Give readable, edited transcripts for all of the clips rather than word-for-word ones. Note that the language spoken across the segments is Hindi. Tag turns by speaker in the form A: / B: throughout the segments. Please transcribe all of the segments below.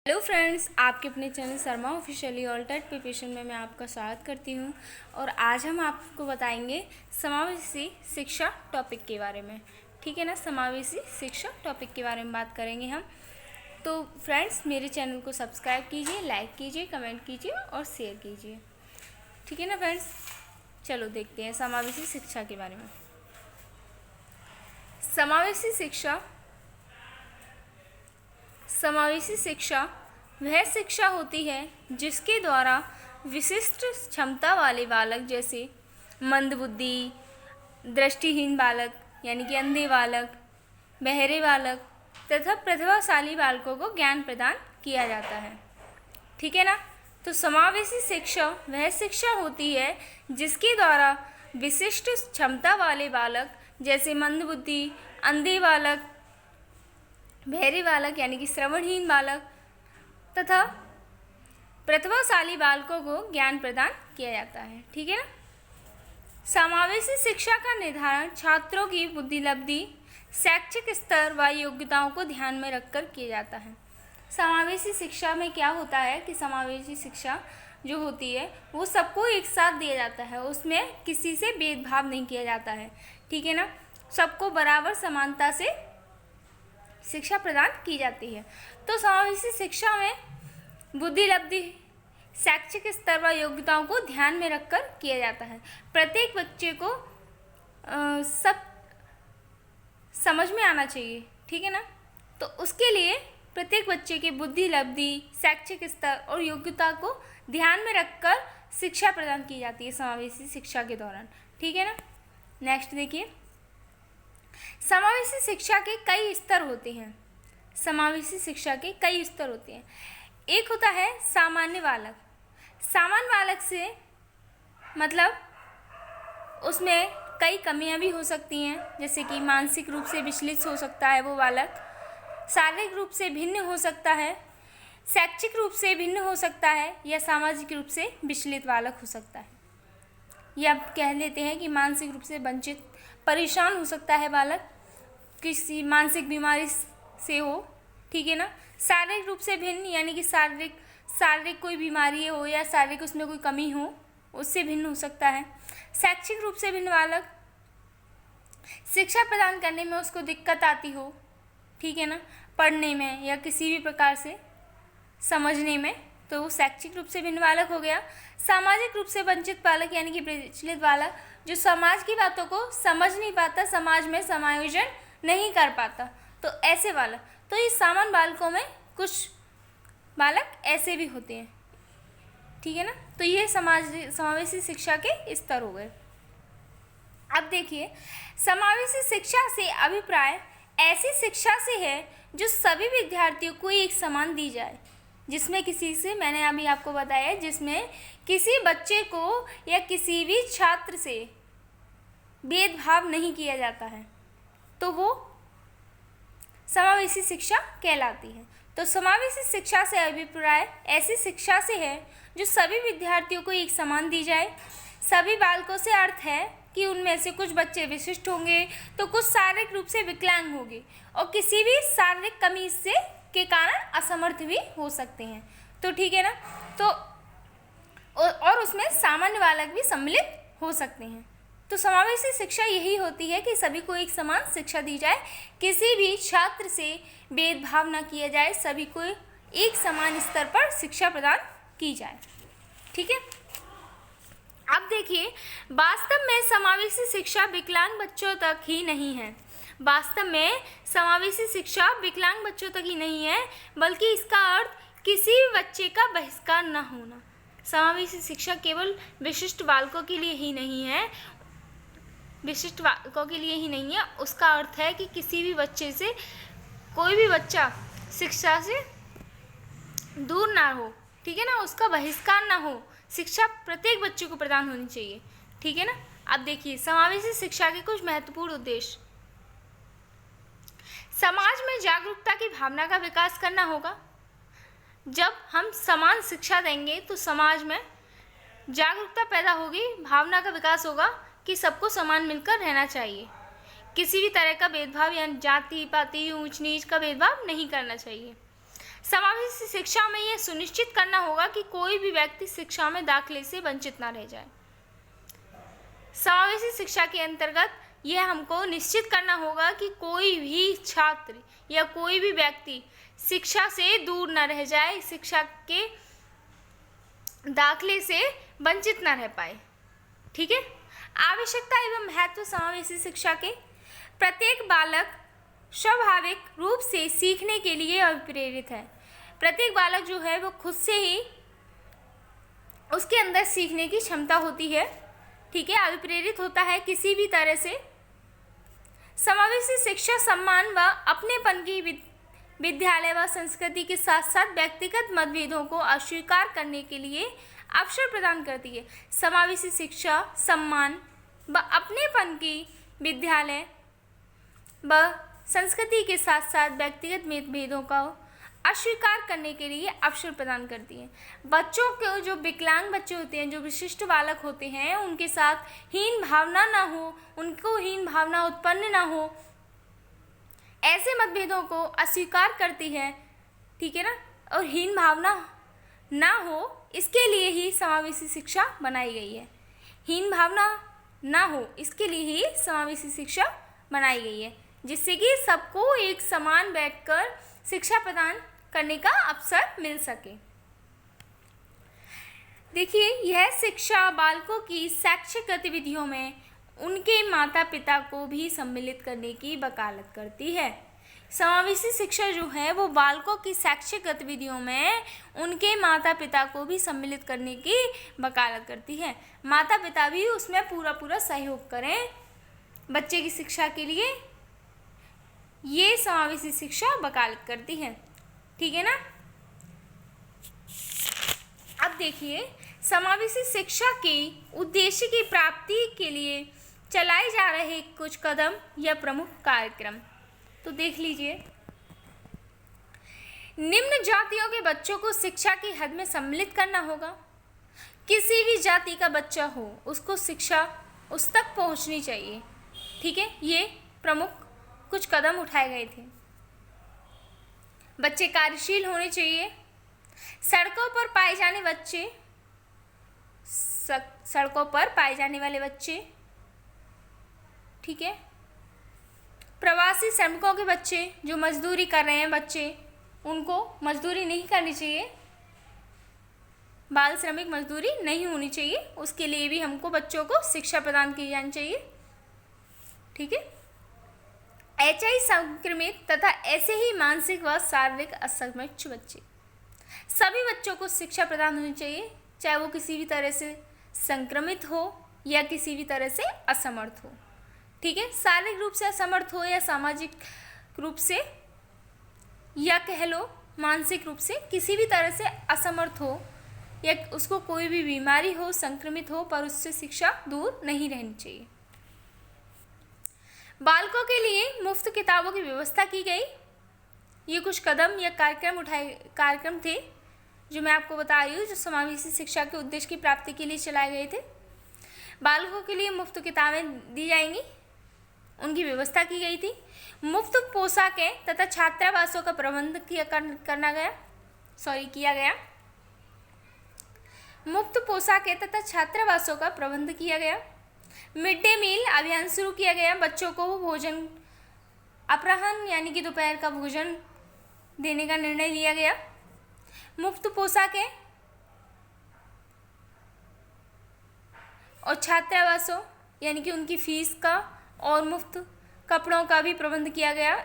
A: हेलो फ्रेंड्स, आपके अपने channel Sharma officially altered preparation में मैं आपका स्वागत करती हूं। और आज हम आपको बताएंगे समावेशी शिक्षा टॉपिक के बारे में। ठीक है ना, समावेशी शिक्षा टॉपिक के बारे में बात करेंगे हम। तो फ्रेंड्स, मेरे चैनल को सब्सक्राइब कीजिए, लाइक कीजिए, कमेंट कीजिए और शेयर कीजिए। ठीक है ना फ्रेंड्स, चलो देखते हैं समावेशी शिक्षा के बारे में। समावेशी शिक्षा वह शिक्षा होती है जिसके द्वारा विशिष्ट क्षमता वाले बालक जैसे मंदबुद्धि, दृष्टिहीन बालक यानी कि अंधे बालक, बहरे बालक तथा प्रतिभाशाली बालकों को ज्ञान प्रदान किया जाता है। ठीक है ना, तो समावेशी शिक्षा वह शिक्षा होती है जिसके द्वारा विशिष्ट क्षमता वाले बालक जैसे मंदबुद्धि, अंधे बालक, बहरे बालक यानी कि श्रवणहीन बालक तथा प्रतिभाशाली बालकों को ज्ञान प्रदान किया जाता है। ठीक है ना, समावेशी शिक्षा का निर्धारण छात्रों की बुद्धिलब्धि, शैक्षिक स्तर व योग्यताओं को ध्यान में रखकर किया जाता है। समावेशी शिक्षा में क्या होता है कि समावेशी शिक्षा जो होती है वो सबको एक साथ दिया जाता है, उसमें किसी से भेदभाव नहीं किया जाता है। ठीक है ना, सबको बराबर समानता से शिक्षा प्रदान की जाती है। तो समावेशी शिक्षा में बुद्धिलब्धि, शैक्षिक स्तर व योग्यताओं को ध्यान में रखकर किया जाता है। प्रत्येक बच्चे को सब समझ में आना चाहिए। ठीक है ना, तो उसके लिए प्रत्येक बच्चे के बुद्धिलब्धि, शैक्षिक स्तर और योग्यता को ध्यान में रखकर शिक्षा प्रदान की जाती है समावेशी शिक्षा के दौरान। ठीक है ना, नेक्स्ट देखिए, समावेशी शिक्षा के कई स्तर होते हैं। समावेशी शिक्षा के कई स्तर होते हैं। एक होता है सामान्य बालक। सामान्य बालक से मतलब उसमें कई कमियां भी हो सकती हैं, जैसे कि मानसिक रूप से विचलित हो सकता है वो बालक, शारीरिक रूप से भिन्न हो सकता है, शैक्षिक रूप से भिन्न हो सकता है या सामाजिक रूप से विचलित बालक हो सकता है। या कह लेते हैं कि मानसिक रूप से वंचित, परेशान हो सकता है बालक, किसी मानसिक बीमारी से हो। ठीक है ना, शारीरिक रूप से भिन्न यानी कि शारीरिक कोई बीमारी हो या शारीरिक उसमें कोई कमी हो, उससे भिन्न हो सकता है। शैक्षिक रूप से भिन्न बालक, शिक्षा प्रदान करने में उसको दिक्कत आती हो। ठीक है ना, पढ़ने में या किसी भी प्रकार से समझने में, तो वो शैक्षिक रूप से भिन्न बालक हो गया। सामाजिक रूप से वंचित बालक यानी कि विचलित बालक, जो समाज की बातों को समझ नहीं पाता, समाज में समायोजन नहीं कर पाता, तो ऐसे बालक। तो इस सामान्य बालकों में कुछ बालक ऐसे भी होते हैं। ठीक है ना, तो ये समावेशी शिक्षा के स्तर हो गए। अब देखिए, समावेशी शिक्षा से अभिप्राय ऐसी शिक्षा से है जो सभी विद्यार्थियों को एक समान दी जाए, जिसमें किसी से, मैंने अभी आपको बताया, जिसमें किसी बच्चे को या किसी भी छात्र से भेदभाव नहीं किया जाता है, तो वो समावेशी शिक्षा कहलाती है। तो समावेशी शिक्षा से अभिप्राय ऐसी शिक्षा से है जो सभी विद्यार्थियों को एक समान दी जाए। सभी बालकों से अर्थ है कि उनमें से कुछ बच्चे विशिष्ट होंगे तो कुछ शारीरिक रूप से विकलांग होंगे और किसी भी शारीरिक कमी से के कारण असमर्थ भी हो सकते हैं। तो ठीक है ना, तो और उसमें सामान्य बालक भी सम्मिलित हो सकते हैं। तो समावेशी शिक्षा यही होती है कि सभी को एक समान शिक्षा दी जाए, किसी भी छात्र से भेदभाव न किया जाए, सभी को एक समान स्तर पर शिक्षा प्रदान की जाए। ठीक है, अब देखिए, वास्तव में समावेशी शिक्षा विकलांग बच्चों तक ही नहीं है। वास्तव में समावेशी शिक्षा विकलांग बच्चों तक ही नहीं है, बल्कि इसका अर्थ किसी भी बच्चे का बहिष्कार न होना। समावेशी शिक्षा केवल विशिष्ट बालकों के लिए ही नहीं है, उसका अर्थ है कि किसी भी बच्चे से, कोई भी बच्चा शिक्षा से दूर ना हो। ठीक है ना, उसका बहिष्कार ना हो, शिक्षा प्रत्येक बच्चे को प्रदान होनी चाहिए। ठीक है ना, अब देखिए, समावेशी शिक्षा के कुछ महत्वपूर्ण उद्देश्य। समाज में जागरूकता की भावना का विकास करना होगा। जब हम समान शिक्षा देंगे तो समाज में जागरूकता पैदा होगी, भावना का विकास होगा कि सबको समान मिलकर रहना चाहिए, किसी भी तरह का भेदभाव या जाति पाति ऊंच नीच का भेदभाव नहीं करना चाहिए। समावेशी शिक्षा में यह सुनिश्चित करना होगा कि कोई भी व्यक्ति शिक्षा में दाखिले से वंचित न रह जाए। समावेशी शिक्षा के अंतर्गत यह हमको निश्चित करना होगा कि कोई भी छात्र या कोई भी व्यक्ति शिक्षा से दूर न रह जाए, शिक्षा के दाखिले से वंचित न रह पाए। ठीक है। आवश्यकता एवं महत्व समावेशी शिक्षा के। प्रत्येक बालक स्वाभाविक रूप से सीखने के लिए अभिप्रेरित है। प्रत्येक बालक जो है वो खुद से ही उसके अंदर सीखने की क्षमता होती है। ठीक है, अभिप्रेरित होता है किसी भी तरह से। समावेशी शिक्षा सम्मान व अपनेपन की विद्यालय व संस्कृति के साथ साथ व्यक्तिगत मतभेदों को अस्वीकार करने के लिए अवसर प्रदान करती है। समावेशी शिक्षा सम्मान व अपनेपन की विद्यालय व संस्कृति के साथ साथ व्यक्तिगत मतभेदों का अस्वीकार करने के लिए अवसर प्रदान करती है। बच्चों को, जो विकलांग बच्चे होते हैं, जो विशिष्ट बालक होते हैं, उनके साथ हीन भावना ना हो, उनको हीन भावना उत्पन्न ना हो, ऐसे मतभेदों को अस्वीकार करती है। ठीक है ना। और हीन भावना ना हो, इसके लिए ही समावेशी शिक्षा बनाई गई है। हीन भावना ना हो, इसके लिए ही समावेशी शिक्षा बनाई गई है, जिससे कि सबको एक समान बैठकर शिक्षा प्रदान करने का अवसर मिल सके। देखिए, यह शिक्षा बालकों की शैक्षिक गतिविधियों में उनके माता पिता को भी सम्मिलित करने की वकालत करती है। समावेशी शिक्षा जो है वो बालकों की शैक्षिक गतिविधियों में उनके माता पिता को भी सम्मिलित करने की वकालत करती है। माता पिता भी उसमें पूरा सहयोग करें बच्चे की शिक्षा के लिए, ये समावेशी शिक्षा वकालत करती है। ठीक है ना। अब देखिए, समावेशी शिक्षा के उद्देश्य की प्राप्ति के लिए चलाए जा रहे कुछ कदम या प्रमुख कार्यक्रम तो देख लीजिए। निम्न जातियों के बच्चों को शिक्षा की हद में सम्मिलित करना होगा। किसी भी जाति का बच्चा हो, उसको शिक्षा उस तक पहुंचनी चाहिए। ठीक है, ये प्रमुख कुछ कदम उठाए गए थे। बच्चे कार्यशील होने चाहिए। सड़कों पर पाए जाने बच्चे, सड़कों पर पाए जाने वाले बच्चे, ठीक है, प्रवासी श्रमिकों के बच्चे जो मजदूरी कर रहे हैं बच्चे, उनको मजदूरी नहीं करनी चाहिए, बाल श्रमिक मजदूरी नहीं होनी चाहिए, उसके लिए भी हमको बच्चों को शिक्षा प्रदान की जानी चाहिए। ठीक है। HIV संक्रमित तथा ऐसे ही मानसिक व शारीरिक असक्षम बच्चे, सभी बच्चों को शिक्षा प्रदान होनी चाहिए, चाहे वो किसी भी तरह से संक्रमित हो या किसी भी तरह से असमर्थ हो। ठीक है, शारीरिक रूप से असमर्थ हो या सामाजिक रूप से या कह लो मानसिक रूप से किसी भी तरह से असमर्थ हो या उसको कोई भी बीमारी हो, संक्रमित हो, पर उससे शिक्षा दूर नहीं रहनी चाहिए। बालकों के लिए मुफ्त किताबों की व्यवस्था की गई। ये कुछ कदम या कार्यक्रम थे जो मैं आपको बता रही हूँ, जो समावेशी शिक्षा के उद्देश्य की प्राप्ति के लिए चलाए गए थे। बालकों के लिए मुफ्त किताबें दी जाएंगी, उनकी व्यवस्था की गई थी। मुफ्त पोशाकें तथा छात्रावासों का प्रबंध किया गया। मुफ्त पोशाकें तथा छात्रावासों का प्रबंध किया गया। मिड डे मील अभियान शुरू किया गया। बच्चों को भोजन अपराह्न यानी कि दोपहर का भोजन देने का निर्णय लिया गया। मुफ्त पोशाकें और छात्रावासों यानी कि उनकी फीस का और मुफ्त कपड़ों का भी प्रबंध किया गया।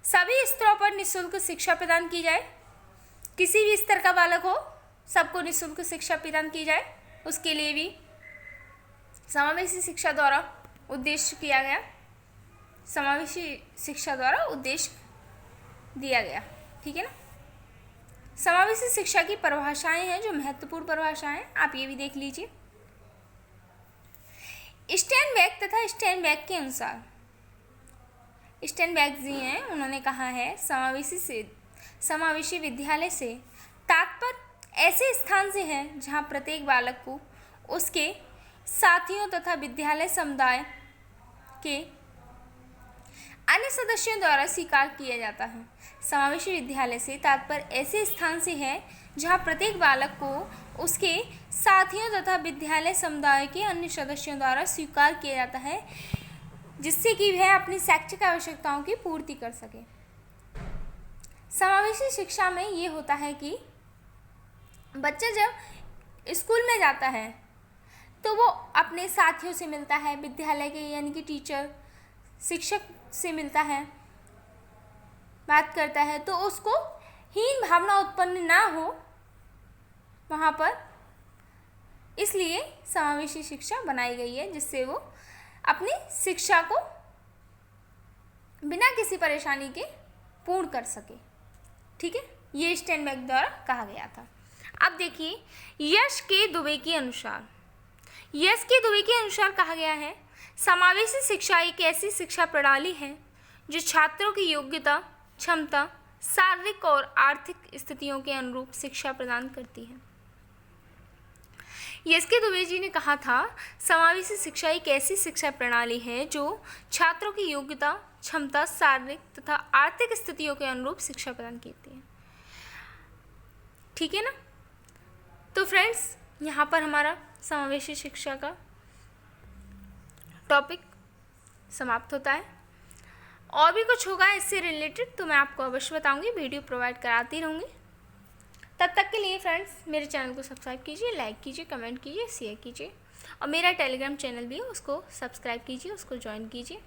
A: सभी स्तरों पर निःशुल्क शिक्षा प्रदान की जाए। किसी भी स्तर का बालक हो, सबको निःशुल्क शिक्षा प्रदान की जाए, उसके लिए भी समावेशी शिक्षा द्वारा उद्देश्य किया गया। समावेशी शिक्षा द्वारा उद्देश्य दिया गया। ठीक है ना। समावेशी शिक्षा की परिभाषाएं हैं जो महत्वपूर्ण परिभाषाएं, आप ये भी देख लीजिए। स्टेनबैक तथा स्टेनबैक के अनुसार, स्टेनबैक जी हैं, उन्होंने कहा है समावेशी विद्यालय से तात्पर्य ऐसे स्थान से है जहाँ प्रत्येक बालक को उसके साथियों तथा विद्यालय समुदाय के अन्य सदस्यों द्वारा स्वीकार किया जाता है। समावेशी विद्यालय से तात्पर्य ऐसे स्थान से है जहाँ प्रत्येक बालक को उसके साथियों तथा विद्यालय समुदाय के अन्य सदस्यों द्वारा स्वीकार किया जाता है, जिससे कि वह अपनी शैक्षिक आवश्यकताओं की पूर्ति कर सके। समावेशी शिक्षा में ये होता है कि बच्चा जब स्कूल में जाता है तो वो अपने साथियों से मिलता है, विद्यालय के यानी कि टीचर शिक्षक से मिलता है, बात करता है, तो उसको हीन भावना उत्पन्न ना हो वहाँ पर, इसलिए समावेशी शिक्षा बनाई गई है, जिससे वो अपनी शिक्षा को बिना किसी परेशानी के पूर्ण कर सके। ठीक है, ये स्टेनबेक द्वारा कहा गया था। अब देखिए यश के दुबे के अनुसार, यश के दुबे के अनुसार कहा गया है समावेशी शिक्षा एक ऐसी शिक्षा प्रणाली है जो छात्रों की योग्यता, क्षमता, शारीरिक और आर्थिक स्थितियों के अनुरूप शिक्षा प्रदान करती है। यश के दुबे जी ने कहा था समावेशी शिक्षा एक ऐसी शिक्षा प्रणाली है जो छात्रों की योग्यता, क्षमता, शारीरिक तथा आर्थिक स्थितियों के अनुरूप शिक्षा प्रदान करती है। ठीक है ना। तो फ्रेंड्स, यहाँ पर हमारा समावेशी शिक्षा का टॉपिक समाप्त होता है। और भी कुछ होगा इससे रिलेटेड तो मैं आपको अवश्य बताऊंगी, वीडियो प्रोवाइड कराती रहूँगी। तब तक के लिए फ्रेंड्स मेरे चैनल को सब्सक्राइब कीजिए, लाइक कीजिए, कमेंट कीजिए, शेयर कीजिए, और मेरा टेलीग्राम चैनल भी है उसको सब्सक्राइब कीजिए, उसको ज्वाइन कीजिए।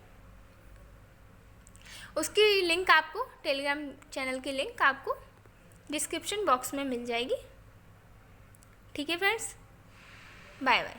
A: उसकी लिंक आपको, टेलीग्राम चैनल की लिंक आपको डिस्क्रिप्शन बॉक्स में मिल जाएगी। ठीक है फ्रेंड्स, बाय बाय।